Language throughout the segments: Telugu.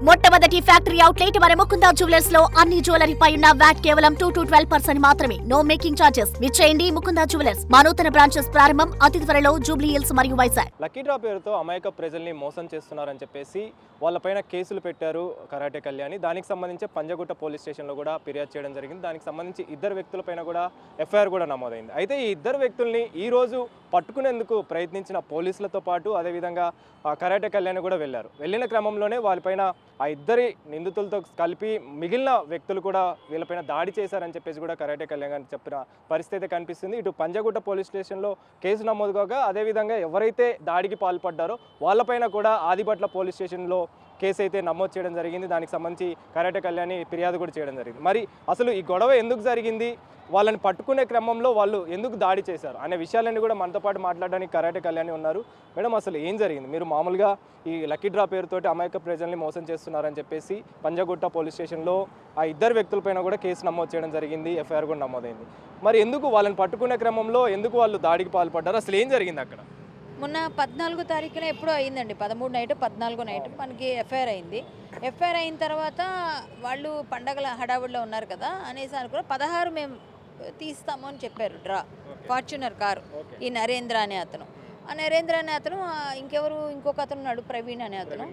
మొట్టమొదటి ఫ్యాక్టరీ అవుట్లెట్ మన ముకుందా జ్యువెలర్స్ లో అన్ని జ్యువెలరీ పై ఉన్న వ్యాట్ కేవలం 2 to 12% మాత్రమే. No making charges. విచ్చేయండి ముకుందా జ్యువెలర్స్. మా నూతన బ్రాంచెస్ ప్రారంభం అతి త్వరలో జూబ్లీ హిల్స్ మరియు వైజాగ్. లక్కీ డ్రా పేరుతో అమాయక ప్రజల్ని మోసం చేస్తున్నారని చెప్పేసి వాళ్ళపైన కేసులు పెట్టారు కరాటే కళ్యాణి. దానికి సంబంధించి పంజగుట్ట పోలీస్ స్టేషన్లో కూడా ఫిర్యాదు చేయడం జరిగింది. దానికి సంబంధించి ఇద్దరు వ్యక్తులపైన కూడా ఎఫ్ఐఆర్ కూడా నమోదైంది. అయితే ఈ ఇద్దరు వ్యక్తుల్ని ఈరోజు పట్టుకునేందుకు ప్రయత్నించిన పోలీసులతో పాటు అదేవిధంగా కరాటే కళ్యాణి కూడా వెళ్ళిన క్రమంలోనే వాళ్ళపైన ఆ ఇద్దరి నిందితులతో కలిపి మిగిలిన వ్యక్తులు కూడా వీళ్ళపైన దాడి చేశారని చెప్పేసి కూడా కరాటే కళ్యాణ్ గారు చెప్పిన పరిస్థితి కనిపిస్తుంది. ఇటు పంజగుట్ట పోలీస్ స్టేషన్లో కేసు నమోదు కాగా అదేవిధంగా ఎవరైతే దాడికి పాల్పడ్డారో వాళ్ళపైన కూడా ఆదిబట్ల పోలీస్ స్టేషన్లో కేసు అయితే నమోదు చేయడం జరిగింది. దానికి సంబంధించి కరాటే కళ్యాణి ఫిర్యాదు కూడా చేయడం జరిగింది. మరి అసలు ఈ గొడవ ఎందుకు జరిగింది, వాళ్ళని పట్టుకునే క్రమంలో వాళ్ళు ఎందుకు దాడి చేశారు అనే విషయాలన్నీ కూడా మనతో పాటు మాట్లాడడానికి కరాటే కళ్యాణి ఉన్నారు. మేడం, అసలు ఏం జరిగింది? మీరు మామూలుగా ఈ లక్కీ డ్రా పేరుతోటి అమాయక ప్రజల్ని మోసం చేస్తున్నారని చెప్పేసి పంజగుట్ట పోలీస్ స్టేషన్లో ఆ ఇద్దరు వ్యక్తులపైన కూడా కేసు నమోదు చేయడం జరిగింది, ఎఫ్ఐఆర్ కూడా నమోదైంది. మరి ఎందుకు వాళ్ళని పట్టుకునే క్రమంలో ఎందుకు వాళ్ళు దాడికి పాల్పడ్డారు, అసలు ఏం జరిగింది అక్కడ? మొన్న 14 తారీఖున ఎప్పుడో అయిందండి, 13 నైట్ 14 నైట్ మనకి ఎఫ్ఐఆర్ అయింది. ఎఫ్ఐఆర్ అయిన తర్వాత వాళ్ళు పండగల హడావుడిలో ఉన్నారు కదా అనేసి అనుకున్న 16 మేము తీస్తాము అని చెప్పారు డ్రా. ఫార్చునర్ కారు, ఈ నరేంద్ర అనే అతను, ఆ నరేంద్ర అనే అతను, ఇంకొక అతను ఉన్నాడు ప్రవీణ్ అనే అతను.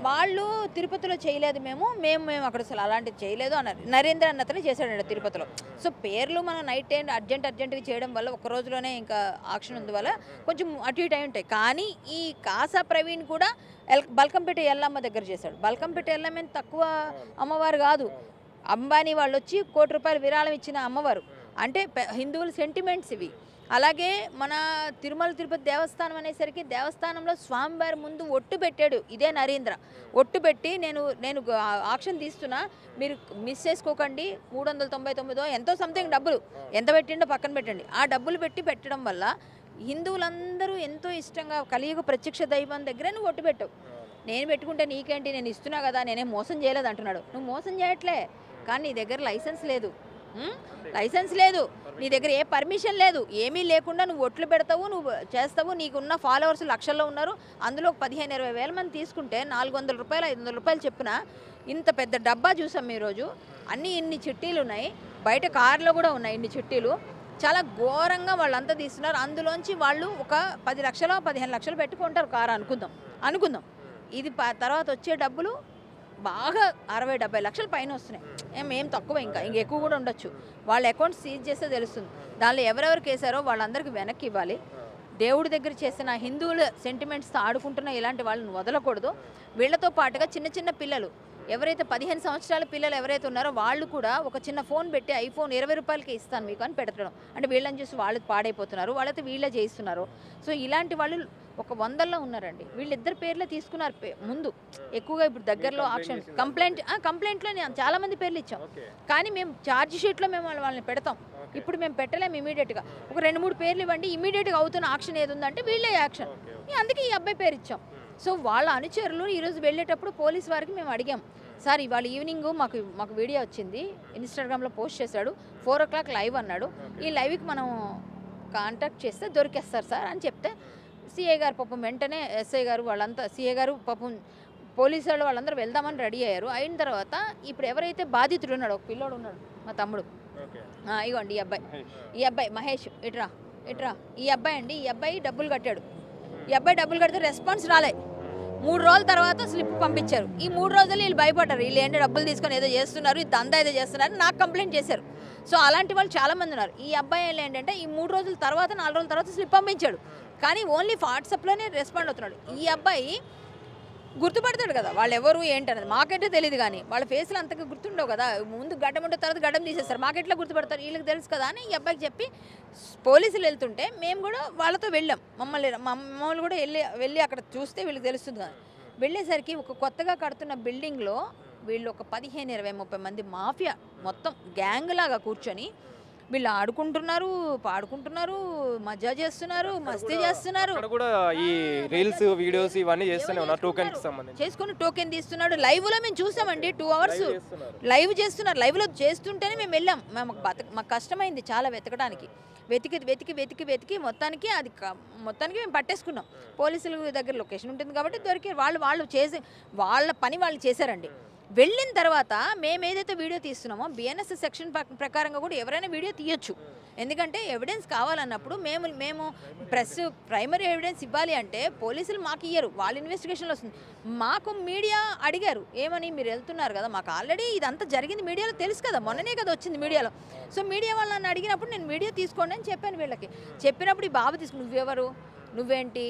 వాళ్ళు తిరుపతిలో చేయలేదు, మేము అక్కడ అసలు అలాంటిది చేయలేదు అన్నారు. నరేంద్ర అన్న అతను చేశాడండి తిరుపతిలో. సో పేర్లు మనం నైట్ టైం అర్జెంట్గా చేయడం వల్ల ఒక రోజులోనే ఇంకా ఆక్షన్ ఉంది వల్ల కొంచెం అటు ఇటు అయి ఉంటాయి. కానీ ఈ కాసా ప్రవీణ్ కూడా బల్కంపేట ఎల్లమ్మ దగ్గర చేశాడు. బల్కంపేట ఎల్లమ్మ తక్కువ అమ్మవారు కాదు, అంబానీ వాళ్ళు వచ్చి ₹1 కోటి విరాళం ఇచ్చిన అమ్మవారు. అంటే హిందువుల సెంటిమెంట్స్ ఇవి. అలాగే మన తిరుమల తిరుపతి దేవస్థానం అనేసరికి దేవస్థానంలో స్వామివారి ముందు ఒట్టు పెట్టాడు ఇదే నరేంద్ర. ఒట్టు పెట్టి నేను ఆక్షన్ తీస్తున్నా, మీరు మిస్ చేసుకోకండి, 399 ఎంతో సంథింగ్ డబ్బులు ఎంత పెట్టిండో పక్కన పెట్టండి. ఆ డబ్బులు పెట్టడం వల్ల హిందువులందరూ ఎంతో ఇష్టంగా కలియుగ ప్రత్యక్ష దైవం దగ్గర నువ్వు ఒట్టు పెట్టావు. నేను పెట్టుకుంటే నీకేంటి, నేను ఇస్తున్నా కదా, నేనేం మోసం చేయలేదు అంటున్నాడు. నువ్వు మోసం చేయట్లే, కానీ నీ దగ్గర లైసెన్స్ లేదు, నీ దగ్గర ఏ పర్మిషన్ లేదు, ఏమీ లేకుండా నువ్వు ఒట్లు పెడతావు, నువ్వు చేస్తావు. నీకున్న ఫాలోవర్స్ లక్షల్లో ఉన్నారు, అందులో 15-20 వేల మంది తీసుకుంటే ₹400 ₹500 చెప్పున ఇంత పెద్ద డబ్బా చూసాం ఈరోజు. ఇన్ని చిట్టీలు ఉన్నాయి, బయట కార్లో కూడా ఉన్నాయి ఇన్ని చిట్టీలు. చాలా ఘోరంగా వాళ్ళంతా తీస్తున్నారు. అందులోంచి వాళ్ళు ఒక 10 లక్షలు 15 లక్షలు పెట్టుకుంటారు కారు అనుకుందాం. ఇది తర్వాత వచ్చే డబ్బులు బాగా 60-70 లక్షల పైన వస్తున్నాయి. ఏం తక్కువ, ఇంకా ఎక్కువ కూడా ఉండొచ్చు. వాళ్ళ అకౌంట్ సీజ్ చేస్తే తెలుస్తుంది. దానిలో ఎవరెవరు కేసారో వాళ్ళందరికీ వెనక్కి ఇవ్వాలి. దేవుడి దగ్గర చేసిన హిందువుల సెంటిమెంట్స్తో ఆడుకుంటున్న ఇలాంటి వాళ్ళని వదలకూడదు. వీళ్ళతో పాటుగా చిన్న పిల్లలు ఎవరైతే 15 సంవత్సరాల పిల్లలు ఎవరైతే ఉన్నారో వాళ్ళు కూడా ఒక చిన్న ఫోన్ పెట్టి ఐఫోన్ ₹20 ఇస్తాను మీకు అని పెట్టడం. అంటే వీళ్ళని చూసి వాళ్ళు పాడైపోతున్నారు, వాళ్ళైతే వీళ్ళే చేయిస్తున్నారు. సో ఇలాంటి వాళ్ళు ఒక 100లో ఉన్నారండి. వీళ్ళిద్దరు పేర్లే తీసుకున్నారు ముందు ఎక్కువగా. ఇప్పుడు దగ్గరలో ఆక్షన్ కంప్లైంట్లో చాలామంది పేర్లు ఇచ్చాం, కానీ మేము ఛార్జ్ షీట్లో మేము వాళ్ళని పెడతాం. ఇప్పుడు మేము పెట్టలేము ఇమీడియట్గా. ఒక 2-3 పేర్లు ఇవ్వండి, ఇమీడియట్గా అవుతున్న ఆక్షన్ ఏది ఉందంటే వీళ్ళే యాక్షన్. అందుకే ఈ అబ్బాయి పేరు ఇచ్చాం. సో వాళ్ళ అనుచరులు ఈరోజు వెళ్ళేటప్పుడు పోలీస్ వారికి మేము అడిగాం, సార్ ఇవాళ ఈవినింగ్ మాకు వీడియో వచ్చింది, ఇన్స్టాగ్రామ్లో పోస్ట్ చేశాడు, 4 o'clock లైవ్ అన్నాడు, ఈ లైవ్కి మనం కాంటాక్ట్ చేస్తే దొరికేస్తారు సార్ అని చెప్తే సిఐ గారు పాపం వెంటనే, ఎస్ఐ గారు వాళ్ళంతా, సిఐ గారు పాపం పోలీసు వాళ్ళు వాళ్ళందరూ వెళ్దామని రెడీ అయ్యారు. అయిన తర్వాత ఇప్పుడు ఎవరైతే బాధితుడు ఉన్నాడు, ఒక పిల్లోడు ఉన్నాడు, మా తమ్ముడు, ఇగోండి ఈ అబ్బాయి మహేష్, ఇట్రా ఈ అబ్బాయి డబ్బులు కట్టాడు. ఈ అబ్బాయి డబ్బులు కడితే రెస్పాన్స్ రాలే. 3 రోజుల తర్వాత స్లిప్ పంపించారు. ఈ 3 రోజులు వీళ్ళు భయపడ్డారు, వీళ్ళు ఏంటి డబ్బులు తీసుకొని ఏదో చేస్తున్నారు, ఈ దందా ఏదో చేస్తున్నారు, నాకు కంప్లైంట్ చేశారు. సో అలాంటి వాళ్ళు చాలామంది ఉన్నారు. ఈ అబ్బాయి ఏంటంటే ఈ 3 రోజుల తర్వాత 4 రోజుల తర్వాత స్లిప్ పంపించాడు, కానీ ఓన్లీ వాట్సాప్లోనే రెస్పాండ్ అవుతున్నాడు. ఈ అబ్బాయి గుర్తుపడతాడు కదా వాళ్ళు ఎవరు ఏంటనేది, మాకైతే తెలియదు, కానీ వాళ్ళ ఫేస్లు అంతగా గుర్తుండవు కదా. ముందు గడ్డం ఉంటే తర్వాత గడ్డం తీసేస్తారు, మాకెట్లా గుర్తుపడతారు, వీళ్ళకి తెలుసు కదా అని ఈ అబ్బాయికి చెప్పి పోలీసులు వెళ్తుంటే మేము కూడా వాళ్ళతో వెళ్ళాం. మమ్మల్ని కూడా వెళ్ళి అక్కడ చూస్తే వీళ్ళకి తెలుస్తుంది కదా. వెళ్ళేసరికి ఒక కొత్తగా కడుతున్న బిల్డింగ్లో వీళ్ళు ఒక 15-20-30 మంది మాఫియా మొత్తం గ్యాంగ్ లాగా కూర్చొని వీళ్ళు ఆడుకుంటున్నారు, పాడుకుంటున్నారు, మజా చేస్తున్నారు, మస్తీ చేస్తున్నారు. అక్కడ కూడా ఈ రీల్స్ వీడియోస్ ఇవన్నీ చేస్తూనే ఉన్నారు టోకెన్ కి సంబంధించి. చేసుకుని టోకెన్ తీస్తున్నాడు. లైవ్లో మేము చూసామండి, 2 hours లైవ్ చేస్తున్నారు. లైవ్లో చేస్తుంటేనే మేము వెళ్ళాం. మాకు కష్టమైంది చాలా వెతకడానికి. వెతికి మొత్తానికి మొత్తానికి మేము పట్టేసుకున్నాం. పోలీసుల దగ్గర లొకేషన్ ఉంటుంది కాబట్టి దొరికి వాళ్ళు చేసి వాళ్ళ పని వాళ్ళు చేశారండి. వెళ్ళిన తర్వాత మేము ఏదైతే వీడియో తీస్తున్నామో బిఎన్ఎస్ సెక్షన్ ప్రకారంగా కూడా ఎవరైనా వీడియో తీయొచ్చు. ఎందుకంటే ఎవిడెన్స్ కావాలన్నప్పుడు మేము ప్రైమరీ ఎవిడెన్స్ ఇవ్వాలి అంటే పోలీసులు మాకు ఇయ్యరు, వాళ్ళ ఇన్వెస్టిగేషన్లో వస్తుంది. మాకు మీడియా అడిగారు, ఏమని మీరు వెళ్తున్నారు కదా, మాకు ఆల్రెడీ ఇదంతా జరిగింది మీడియాలో తెలుసు కదా, మొన్ననే కదా వచ్చింది మీడియాలో. సో మీడియా వాళ్ళు నన్ను అడిగినప్పుడు నేను వీడియో తీసుకోండి అని చెప్పాను వీళ్ళకి. చెప్పినప్పుడు ఈ బాబు తీసుకుని నువ్వెవరు, నువ్వేంటి,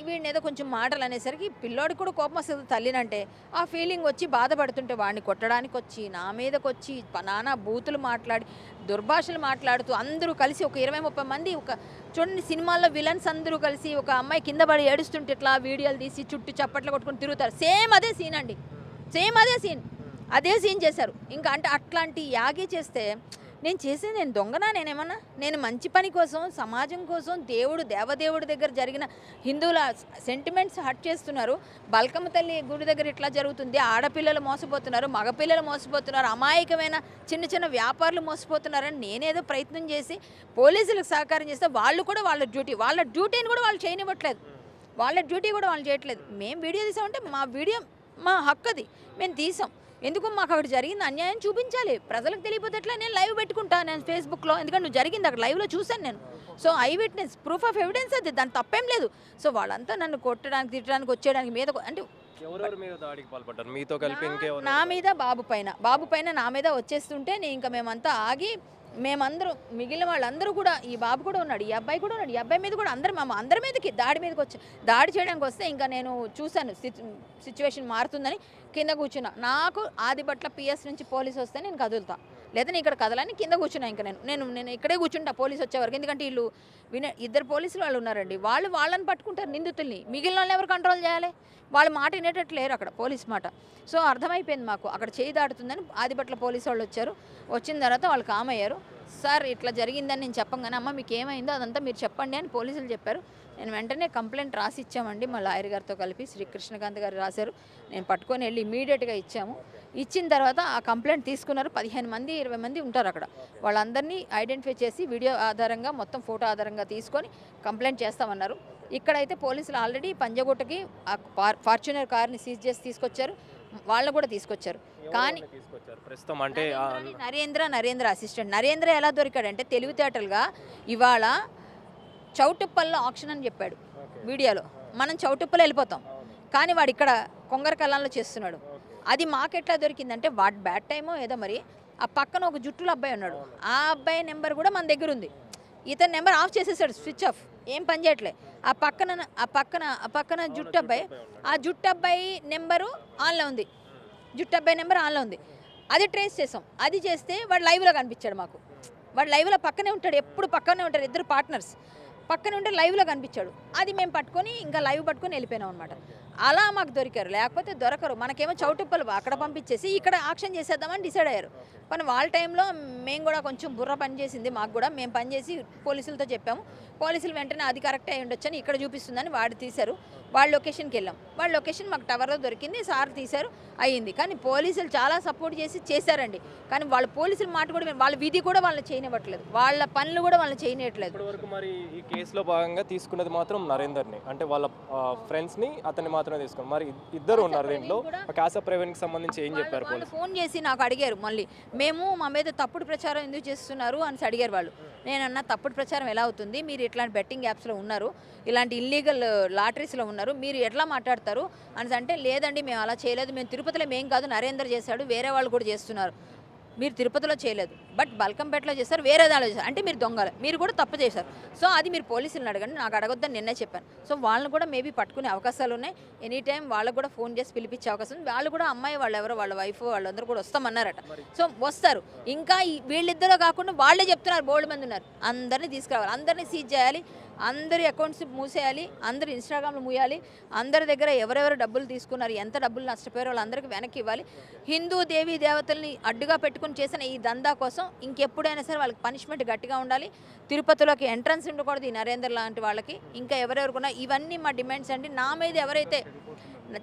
వీడిని ఏదో కొంచెం మాటలు అనేసరికి పిల్లోడికి కూడా కోపం వస్తుంది తల్లినంటే. ఆ ఫీలింగ్ వచ్చి బాధపడుతుంటే వాడిని కొట్టడానికి వచ్చి నా మీదకి వచ్చి నానా బూతులు మాట్లాడి దుర్భాషలు మాట్లాడుతూ అందరూ కలిసి ఒక 20-30 మంది, ఒక చూడండి సినిమాల్లో విలన్స్ అందరూ కలిసి ఒక అమ్మాయి కింద పడి ఏడుస్తుంటే ఇట్లా వీడియోలు తీసి చుట్టూ చప్పట్లు కొట్టుకొని తిరుగుతారు. సేమ్ అదే సీన్ అండి, సేమ్ అదే సీన్ చేశారు. ఇంకా అంటే అట్లాంటి యాగి చేస్తే నేను దొంగనా, నేనేమన్నా, నేను మంచి పని కోసం, సమాజం కోసం, దేవదేవుడి దగ్గర జరిగిన హిందువుల సెంటిమెంట్స్ హర్ట్ చేస్తున్నారు. బల్కమ్మ తల్లి గుడి దగ్గర ఇట్లా జరుగుతుంది, ఆడపిల్లలు మోసపోతున్నారు, మగపిల్లలు మోసపోతున్నారు, అమాయకమైన చిన్న వ్యాపారులు మోసపోతున్నారని నేనేదో ప్రయత్నం చేసి పోలీసులకు సహకారం చేస్తే వాళ్ళు కూడా వాళ్ళ డ్యూటీని కూడా వాళ్ళు చేయనివ్వట్లేదు. వాళ్ళ డ్యూటీ కూడా వాళ్ళు చేయట్లేదు. మేము వీడియో తీసామంటే మా హక్కు, అది మేము తీసాం. ఎందుకు మాకు అక్కడ జరిగింది అన్యాయం చూపించాలి, ప్రజలకు తెలియపోతే ఎట్లా. నేను లైవ్ పెట్టుకుంటాను నేను ఫేస్బుక్లో, ఎందుకంటే నువ్వు జరిగింది అక్కడ లైవ్లో చూశాను నేను. So I witness, proof of evidence అది, దాని తప్పేం లేదు. సో వాళ్ళంతా నన్ను కొట్టడానికి తిట్టడానికి వచ్చేయడానికి మీద అంటే మీతో కలిపి నా మీద బాబు పైన నా మీద వచ్చేస్తుంటే ఇంకా మేమంతా ఆగి, మేమందరం మిగిలిన వాళ్ళందరూ కూడా, ఈ బాబు కూడా ఉన్నాడు, ఈ అబ్బాయి కూడా ఉన్నాడు, ఈ అబ్బాయి మీద కూడా అందరి మీదకి దాడి చేయడానికి వస్తే ఇంకా నేను చూశాను సిచ్యువేషన్ మారుతుందని కింద కూర్చున్నా. నాకు ఆదిబట్ల పిఎస్ నుంచి పోలీసు వస్తే నేను కదులుతా, లేదా నేను ఇక్కడ కదలని కింద కూర్చున్నా. ఇంకా నేను ఇక్కడే కూర్చుంటా పోలీసు వచ్చేవరకు. ఎందుకంటే వీళ్ళు 2 పోలీసులు వాళ్ళు ఉన్నారండి, వాళ్ళని పట్టుకుంటారు నిందితుల్ని, మిగిలిన వాళ్ళని ఎవరు కంట్రోల్ చేయాలి, వాళ్ళ మాట వినేటట్లు లేరు అక్కడ పోలీస్ మాట. సో అర్థమైపోయింది మాకు అక్కడ చేయి దాటుతుందని. ఆదిబట్ల పోలీసు వాళ్ళు వచ్చారు. వచ్చిన తర్వాత వాళ్ళు కామ్ అయ్యారు. సార్ ఇట్లా జరిగిందని నేను చెప్పంగానే, అమ్మ మీకు ఏమైందో అదంతా మీరు చెప్పండి అని పోలీసులు చెప్పారు. నేను వెంటనే కంప్లైంట్ రాసి ఇచ్చామండి, మా లాయర్ గారితో కలిపి శ్రీకృష్ణకాంత్ గారు రాశారు. నేను పట్టుకొని వెళ్ళి ఇమీడియట్గా ఇచ్చాము. ఇచ్చిన తర్వాత ఆ కంప్లైంట్ తీసుకున్నారు. 15 మంది 20 మంది ఉంటారు అక్కడ. వాళ్ళందరినీ ఐడెంటిఫై చేసి వీడియో ఆధారంగా మొత్తం ఫోటో ఆధారంగా తీసుకొని కంప్లైంట్ చేస్తామన్నారు. ఇక్కడైతే పోలీసులు ఆల్రెడీ పంజగుట్టకి ఫార్చునర్ కార్ని సీజ్ చేసి తీసుకొచ్చారు, వాళ్ళు కూడా తీసుకొచ్చారు. కానీ ప్రస్తుతం అంటే నరేంద్ర అసిస్టెంట్ నరేంద్ర ఎలా దొరికాడంటే తెలివితేటలుగా ఇవాళ చౌటుప్పల్లో ఆక్షన్ అని చెప్పాడు వీడియోలో. మనం చౌటుప్పలో వెళ్ళిపోతాం, కానీ వాడు ఇక్కడ కొంగరకల్లంలో చేస్తున్నాడు. అది మాకెట్లా దొరికిందంటే వాడు బ్యాడ్ టైమో ఏదో మరి. ఆ పక్కన ఒక జుట్టులో అబ్బాయి ఉన్నాడు, ఆ అబ్బాయి నెంబర్ కూడా మన దగ్గర ఉంది. ఇతని నెంబర్ ఆఫ్ చేసేసాడు, స్విచ్ ఆఫ్, ఏం పని చేయట్లే. ఆ పక్కన జుట్టు అబ్బాయి నెంబరు ఆన్లో ఉంది, అది ట్రేస్ చేసాం. అది చేస్తే వాడు లైవ్లో కనిపించాడు మాకు. వాడు లైవ్లో పక్కనే ఉంటాడు, ఎప్పుడు పక్కనే ఉంటారు, 2 పార్ట్నర్స్ పక్కన ఉంటే లైవ్లో కనిపించాడు. అది మేము పట్టుకొని ఇంకా లైవ్ పట్టుకొని వెళ్ళిపోయినాం అనమాట. అలా మాకు దొరికారు, లేకపోతే దొరకరు. మనకేమో చౌటుప్పలు అక్కడ పంపించేసి ఇక్కడ ఆక్షన్ చేసేద్దామని డిసైడ్ అయ్యారు. కానీ వాళ్ళ టైంలో మేము కూడా కొంచెం బుర్ర పనిచేసింది మాకు కూడా. మేము పనిచేసి పోలీసులతో చెప్పాము. పోలీసులు వెంటనే అది కరెక్ట్ అయ్యి ఉండొచ్చని ఇక్కడ చూపిస్తుందని వాడు తీశారు. వాళ్ళ లొకేషన్కి వెళ్ళాం. వాళ్ళ లొకేషన్ మాకు టవర్లో దొరికింది, సార్ తీశారు, అయ్యింది. కానీ పోలీసులు చాలా సపోర్ట్ చేశారండి. కానీ వాళ్ళ పోలీసుల మాట కూడా, వాళ్ళ విధి కూడా వాళ్ళని చేయనివ్వట్లేదు, వాళ్ళ పనులు కూడా వాళ్ళని చేయనివ్వట్లేదు. ఇప్పటివరకు మరి ఈ కేసులో భాగంగా తీసుకున్నది మాత్రం నరేందర్ని, అంటే వాళ్ళ ఫ్రెండ్స్ని అతన్ని మాత్రమే తీసుకున్నారు. మరి ఇద్దరు ఉన్నారు దీంట్లో. కాసా ప్రైవేట్కి సంబంధించి ఏం చెప్పారు? వాళ్ళు ఫోన్ చేసి నాకు అడిగారు, మళ్ళీ మా మీద తప్పుడు ప్రచారం ఎందుకు చేస్తున్నారు అని అడిగారు వాళ్ళు. నేనన్నా తప్పుడు ప్రచారం ఎలా అవుతుంది, మీరు ఇట్లాంటి బెట్టింగ్ యాప్స్లో ఉన్నారు, ఇలాంటి ఇల్లీగల్ లాటరీస్లో ఉన్నారు, మీరు ఎట్లా మాట్లాడతారు అని అంటే, లేదండి మేము అలా చేయలేదు, మేము తిరుపతిలో మేం కాదు నరేందర్ చేశాడు, వేరే వాళ్ళు కూడా చేస్తున్నారు, మీరు తిరుపతిలో చేయలేదు బట్ బల్కంపేటలో చేస్తారు, వేరే దానిలో చేస్తారు, అంటే మీరు దొంగలు, మీరు కూడా తప్పు చేశారు. సో అది మీరు పోలీసులను అడగండి, నాకు అడగొద్దని నిన్నే చెప్పాను. సో వాళ్ళని కూడా మేబీ పట్టుకునే అవకాశాలు ఉన్నాయి. ఎనీ టైం వాళ్ళకు కూడా ఫోన్ చేసి పిలిపించే అవకాశం ఉంది. వాళ్ళు కూడా అమ్మాయి వాళ్ళు ఎవరో వాళ్ళ వైఫ్ వాళ్ళందరూ కూడా వస్తామన్నారట. సో వస్తారు. ఇంకా వీళ్ళిద్దరూ కాకుండా వాళ్ళే చెప్తున్నారు, బోల్డ్ మంది ఉన్నారు, అందరినీ తీసుకురావాలి, అందరినీ సీజ్ చేయాలి, అందరి అకౌంట్స్ మూసేయాలి, అందరు ఇన్స్టాగ్రామ్లో మూయాలి, అందరి దగ్గర ఎవరెవరు డబ్బులు తీసుకున్నారు, ఎంత డబ్బులు నష్టపోయారో వాళ్ళందరికీ వెనక్కి ఇవ్వాలి, హిందూ దేవీ దేవతల్ని అడ్డుగా పెట్టుకుని పెట్టుకుని చేసిన ఈ దందా కోసం ఇంకెప్పుడైనా సరే వాళ్ళకి పనిష్మెంట్ గట్టిగా ఉండాలి. తిరుపతిలోకి ఎంట్రన్స్ ఉండకూడదు ఈ నరేందర్ లాంటి వాళ్ళకి. ఇంకా ఎవరెవరుకున్నా ఇవన్నీ మా డిమాండ్స్ అండి. నా మీద ఎవరైతే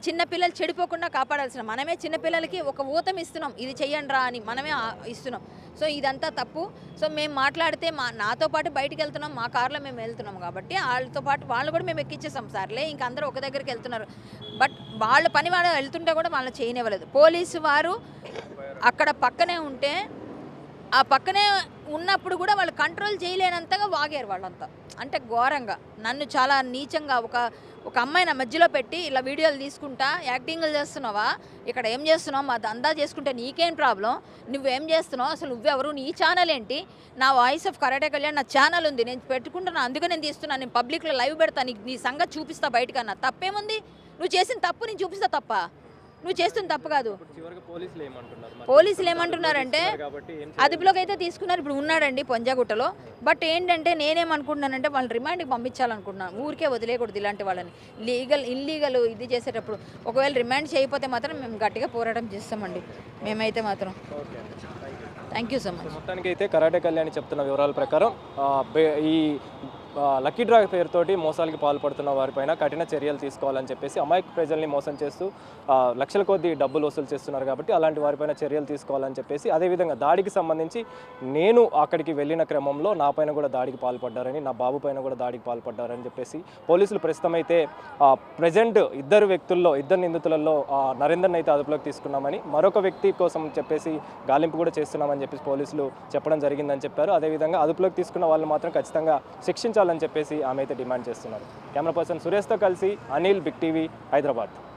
చిన్నపిల్లలు చెడిపోకుండా కాపాడాల్సిన మనమే చిన్నపిల్లలకి ఒక ఊతం ఇస్తున్నాం, ఇది చెయ్యండి రా అని మనమే ఇస్తున్నాం. సో ఇదంతా తప్పు. సో మేము మాట్లాడితే నాతో పాటు బయటికి వెళ్తున్నాం, మా కార్లో మేము వెళ్తున్నాం కాబట్టి వాళ్ళతో పాటు వాళ్ళు కూడా మేము ఎక్కించేసాం. సార్లే ఇంక అందరూ ఒక దగ్గరికి వెళ్తున్నారు. బట్ వాళ్ళ పని వాళ్ళు వెళ్తుంటే కూడా వాళ్ళని చేయనివ్వలేదు. పోలీసు వారు అక్కడ పక్కనే ఉంటే ఆ పక్కనే ఉన్నప్పుడు కూడా వాళ్ళు కంట్రోల్ చేయలేనంతగా వాగారు వాళ్ళంతా. అంటే ఘోరంగా నన్ను చాలా నీచంగా ఒక అమ్మాయి నా మధ్యలో పెట్టి ఇలా వీడియోలు తీసుకుంటా యాక్టింగ్లు చేస్తున్నావా, ఇక్కడ ఏం చేస్తున్నావు, మా దందా చేసుకుంటే నీకేం ప్రాబ్లం, నువ్వేం చేస్తున్నావు, అసలు నువ్వెవరు, నీ ఛానల్ ఏంటి, నా వాయిస్ ఆఫ్ కరాటే కళ్యాణ్ నా ఛానల్ ఉంది, నేను పెట్టుకుంటున్నా, అందుకే నేను తీస్తున్నాను, నేను పబ్లిక్లో లైవ్ పెడతాను, నీ సంగతి చూపిస్తా బయటకన్నా. తప్పేముంది, నువ్వు చేసిన తప్పు నేను చూపిస్తా, తప్ప నువ్వు చేస్తున్న తప్పు కాదు. పోలీసులు ఏమంటున్నారంటే అదుపులోకి అయితే తీసుకున్నారు, ఇప్పుడు ఉన్నాడండి పొంజాగుట్టలో. బట్ ఏంటంటే నేనేమనుకుంటున్నానంటే వాళ్ళని రిమాండ్కి పంపించాలనుకుంటున్నాను. ఊరికే వదిలేయకూడదు ఇలాంటి వాళ్ళని. ఇల్లీగల్ ఇది చేసేటప్పుడు ఒకవేళ రిమాండ్ చేయకపోతే మాత్రం మేము గట్టిగా పోరాటం చేస్తామండి. మేమైతే మాత్రం థ్యాంక్ యూ సో మచ్. మొత్తానికి అయితే కరాటే కళ్యాణ్ చెప్తున్న వివరాల ప్రకారం ఈ లక్కీ డ్రా పేరుతోటి మోసాలకి పాల్పడుతున్న వారిపైన కఠిన చర్యలు తీసుకోవాలని చెప్పేసి అమాయక ప్రజల్ని మోసం చేస్తూ లక్షల కొద్దీ డబ్బులు వసూలు చేస్తున్నారు కాబట్టి అలాంటి వారిపైన చర్యలు తీసుకోవాలని చెప్పేసి, అదేవిధంగా దాడికి సంబంధించి నేను అక్కడికి వెళ్ళిన క్రమంలో నా పైన కూడా దాడికి పాల్పడ్డారని, నా బాబు పైన కూడా దాడికి పాల్పడ్డారని చెప్పేసి పోలీసులు ప్రస్తుతం అయితే ప్రజెంట్ ఇద్దరు నిందితులలో నరేందర్ని అయితే అదుపులోకి తీసుకున్నామని, మరొక వ్యక్తి కోసం చెప్పేసి గాలింపు కూడా చేస్తున్నామని చెప్పేసి పోలీసులు చెప్పడం జరిగిందని చెప్పారు. అదేవిధంగా అదుపులోకి తీసుకున్న వాళ్ళు మాత్రం ఖచ్చితంగా శిక్షించాలని చెప్పేసి ఆమె అయితే డిమాండ్ చేస్తున్నారు. కెమెరా పర్సన్ సురేష్తో కలిసి అనిల్, బిగ్ టీవీ, హైదరాబాద్.